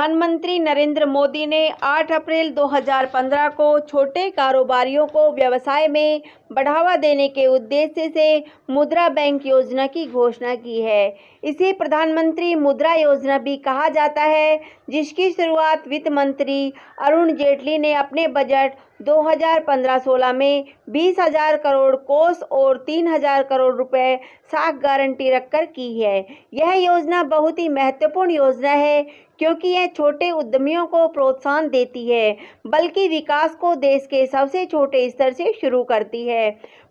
प्रधानमंत्री नरेंद्र मोदी ने 8 अप्रैल 2015 को छोटे कारोबारियों को व्यवसाय में बढ़ावा देने के उद्देश्य से मुद्रा बैंक योजना की घोषणा की है। इसे प्रधानमंत्री मुद्रा योजना भी कहा जाता है, जिसकी शुरुआत वित्त मंत्री अरुण जेटली ने अपने बजट 2015-16 में 20,000 करोड़ कोष और 3,000 करोड़ रुपए साख गारंटी रखकर की है। यह योजना बहुत ही महत्वपूर्ण योजना है, क्योंकि यह छोटे उद्यमियों को प्रोत्साहन देती है, बल्कि विकास को देश के सबसे छोटे स्तर से शुरू करती है।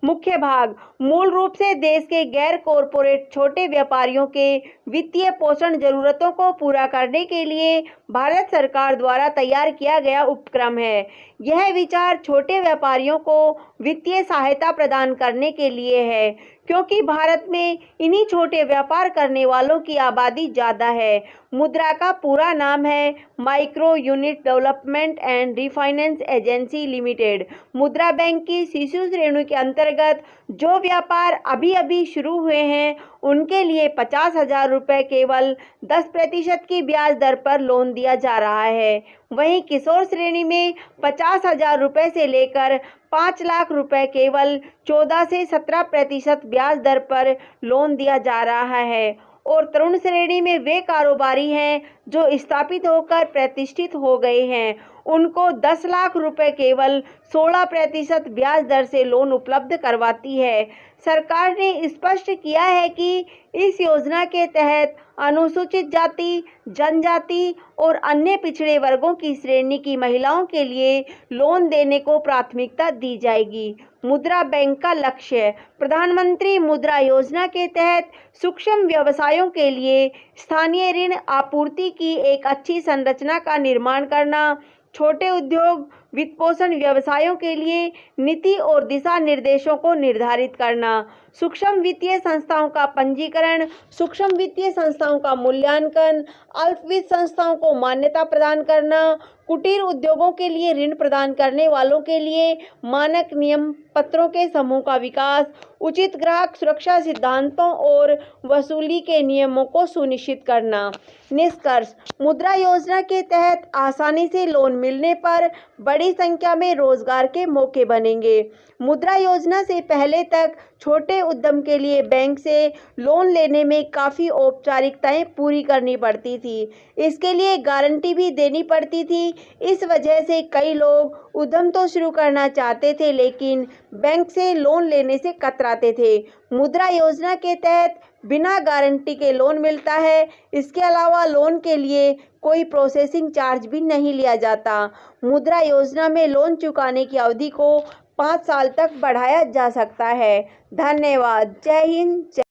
मुख्य भाग मूल रूप से देश के गैर कॉरपोरेट छोटे व्यापारियों के वित्तीय पोषण जरूरतों को पूरा करने के लिए भारत सरकार द्वारा तैयार किया गया उपक्रम है। यह विचार छोटे व्यापारियों को वित्तीय सहायता प्रदान करने के लिए है, क्योंकि भारत में इन्हीं छोटे व्यापार करने वालों की आबादी ज़्यादा है। मुद्रा का पूरा नाम है micro unit development and refinance agency limited. मुद्रा बैंक की शिशु श्रेणी के अंतर्गत जो व्यापार अभी शुरू हुए हैं, उनके लिए 50,000 रुपये केवल 10% की ब्याज दर पर लोन दिया जा रहा है। वहीं किशोर श्रेणी में 50,000 रुपये से लेकर 5 लाख रुपए केवल 14 से 17% ब्याज दर पर लोन दिया जा रहा है। और तरुण श्रेणी में वे कारोबारी हैं जो स्थापित होकर प्रतिष्ठित हो गए हैं, उनको 10 लाख रुपए केवल 16% ब्याज दर से लोन उपलब्ध करवाती है। सरकार ने स्पष्ट किया है कि इस योजना के तहत अनुसूचित जाति, जनजाति और अन्य पिछड़े वर्गों की श्रेणी की महिलाओं के लिए लोन देने को प्राथमिकता दी जाएगी। मुद्रा बैंक का लक्ष्य प्रधानमंत्री मुद्रा योजना के तहत सूक्ष्म व्यवसायों के लिए स्थानीय ऋण आपूर्ति की एक अच्छी संरचना का निर्माण करना, छोटे उद्योग वित्तपोषण व्यवसायों के लिए नीति और दिशा निर्देशों को निर्धारित करना, सूक्ष्म वित्तीय संस्थाओं का पंजीकरण, सूक्ष्म वित्तीय संस्थाओं का मूल्यांकन, अल्प वित्त संस्थाओं को मान्यता प्रदान करना, कुटीर उद्योगों के लिए ऋण प्रदान करने वालों के लिए मानक नियम पत्रों के समूह का विकास, उचित ग्राहक सुरक्षा सिद्धांतों और वसूली के नियमों को सुनिश्चित करना। निष्कर्ष, मुद्रा योजना के तहत आसानी से लोन मिलने पर बड़ी संख्या में रोजगार के मौके बनेंगे। मुद्रा योजना से पहले तक छोटे उद्यम के लिए बैंक से लोन लेने में काफ़ी औपचारिकताएं पूरी करनी पड़ती थी। इसके लिए गारंटी भी देनी पड़ती थी। इस वजह से कई लोग उद्यम तो शुरू करना चाहते थे, लेकिन बैंक से लोन लेने से कतराते थे। मुद्रा योजना के तहत बिना गारंटी के लोन मिलता है। इसके अलावा लोन के लिए कोई प्रोसेसिंग चार्ज भी नहीं लिया जाता। मुद्रा योजना में लोन चुकाने की अवधि को 5 साल तक बढ़ाया जा सकता है। धन्यवाद। जय हिंद।